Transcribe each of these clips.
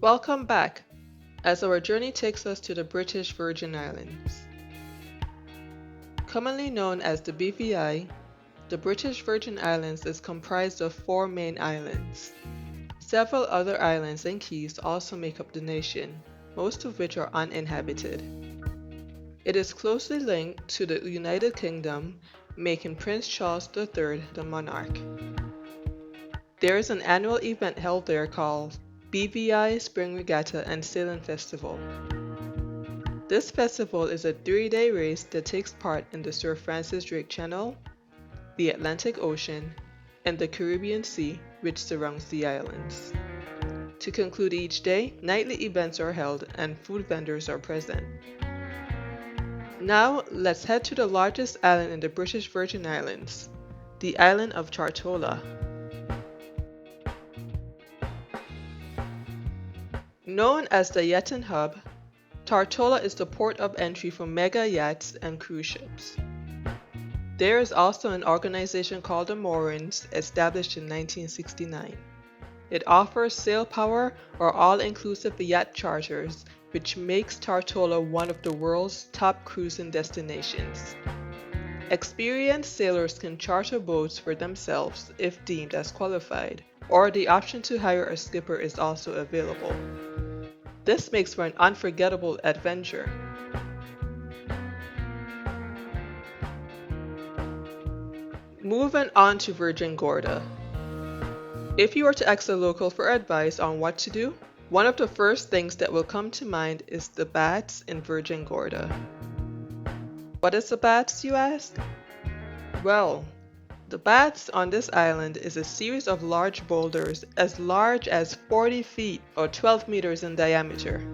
Welcome back, as our journey takes us to the British Virgin Islands. Commonly known as the BVI, the British Virgin Islands is comprised of four main islands. Several other islands and keys also make up the nation, most of which are uninhabited. It is closely linked to the United Kingdom, making Prince Charles III the monarch. There is an annual event held there called BVI Spring Regatta and Sailing Festival. This festival is a 3-day race that takes part in the Sir Francis Drake Channel, the Atlantic Ocean, and the Caribbean Sea, which surrounds the islands. To conclude each day, nightly events are held and food vendors are present. Now, let's head to the largest island in the British Virgin Islands, the island of Tortola. Known as the Yachting Hub, Tortola is the port of entry for mega yachts and cruise ships. There is also an organization called the Moorings, established in 1969. It offers sail power or all-inclusive yacht charters, which makes Tortola one of the world's top cruising destinations. Experienced sailors can charter boats for themselves if deemed as qualified, or the option to hire a skipper is also available. This makes for an unforgettable adventure. Moving on to Virgin Gorda. If you were to ask a local for advice on what to do, one of the first things that will come to mind is the baths in Virgin Gorda. What is the baths, you ask? Well, the baths on this island is a series of large boulders as large as 40 feet or 12 meters in diameter.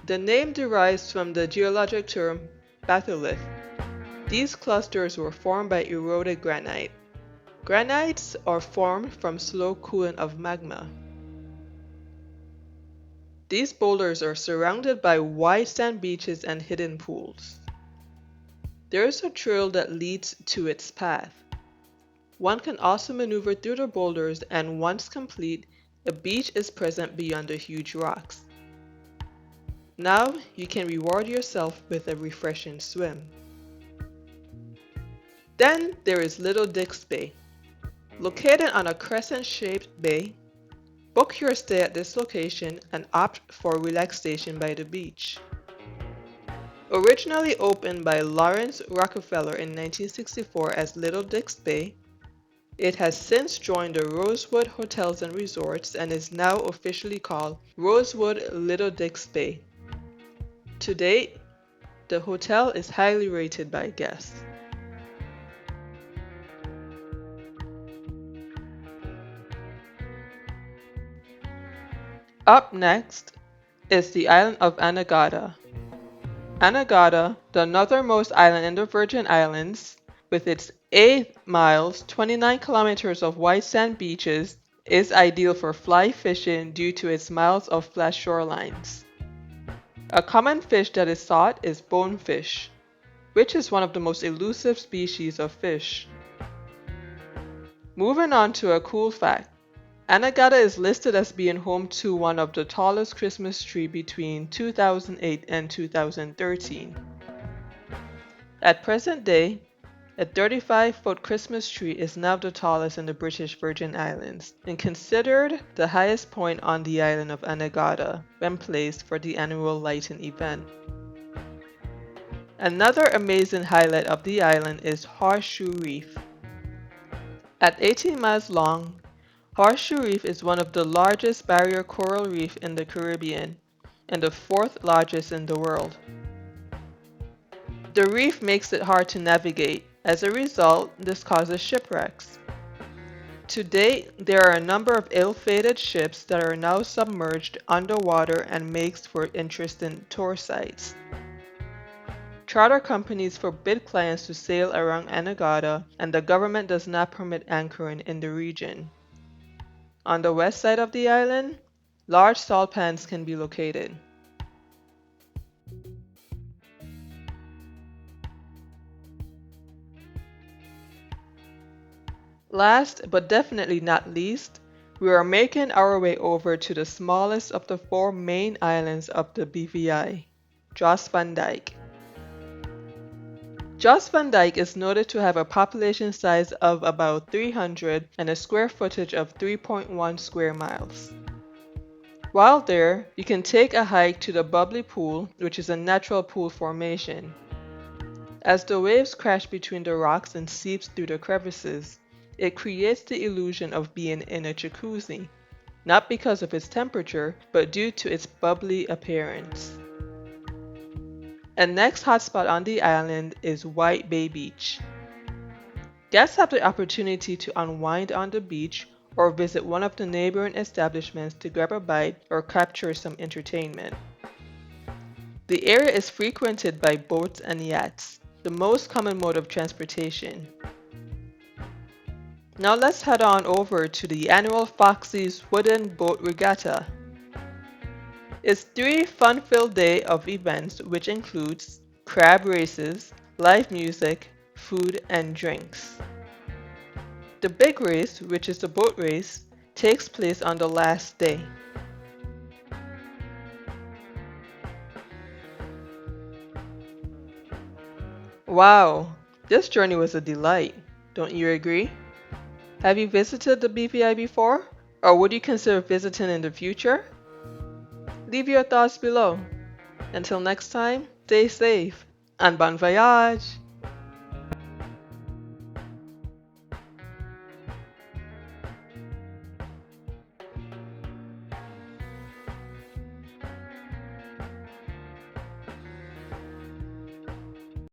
The name derives from the geologic term batholith. These clusters were formed by eroded granite. Granites are formed from slow cooling of magma. These boulders are surrounded by wide sand beaches and hidden pools. There is a trail that leads to its path. One can also maneuver through the boulders, and once complete, a beach is present beyond the huge rocks. Now you can reward yourself with a refreshing swim. Then there is Little Dix Bay. Located on a crescent-shaped bay, book your stay at this location and opt for relaxation by the beach. Originally opened by Lawrence Rockefeller in 1964 as Little Dix Bay, it has since joined the Rosewood Hotels and Resorts and is now officially called Rosewood Little Dix Bay. To date, the hotel is highly rated by guests. Up next is the island of Anegada. Anegada, the northernmost island in the Virgin Islands, with its 8 miles, 29 kilometers of white sand beaches, is ideal for fly fishing due to its miles of flat shorelines. A common fish that is sought is bonefish, which is one of the most elusive species of fish. Moving on to a cool fact. Anegada is listed as being home to one of the tallest Christmas trees between 2008 and 2013. At present day, a 35-foot Christmas tree is now the tallest in the British Virgin Islands and considered the highest point on the island of Anegada when placed for the annual lighting event. Another amazing highlight of the island is Horseshoe Reef. At 18 miles long, Horseshoe Reef is one of the largest barrier coral reef in the Caribbean and the fourth largest in the world. The reef makes it hard to navigate. As a result, this causes shipwrecks. To date, there are a number of ill-fated ships that are now submerged underwater and makes for interesting tour sites. Charter companies forbid clients to sail around Anegada, and the government does not permit anchoring in the region. On the west side of the island, large salt pans can be located. Last but definitely not least, We are making our way over to the smallest of the four main islands of the BVI, Jost Van Dyke. Jost Van Dyke is noted to have a population size of about 300 and a square footage of 3.1 square miles. While there, you can take a hike to the Bubbly Pool, which is a natural pool formation. As the waves crash between the rocks and seeps through the crevices, it creates the illusion of being in a jacuzzi, not because of its temperature, but due to its bubbly appearance. A next hotspot on the island is White Bay Beach. Guests have the opportunity to unwind on the beach or visit one of the neighboring establishments to grab a bite or capture some entertainment. The area is frequented by boats and yachts, the most common mode of transportation. Now let's head on over to the annual Foxy's Wooden Boat Regatta. It's 3 fun-filled days of events which includes crab races, live music, food and drinks. The big race, which is the boat race, takes place on the last day. Wow, this journey was a delight, don't you agree? Have you visited the BVI before? Or would you consider visiting in the future? Leave your thoughts below. Until next time, stay safe and bon voyage!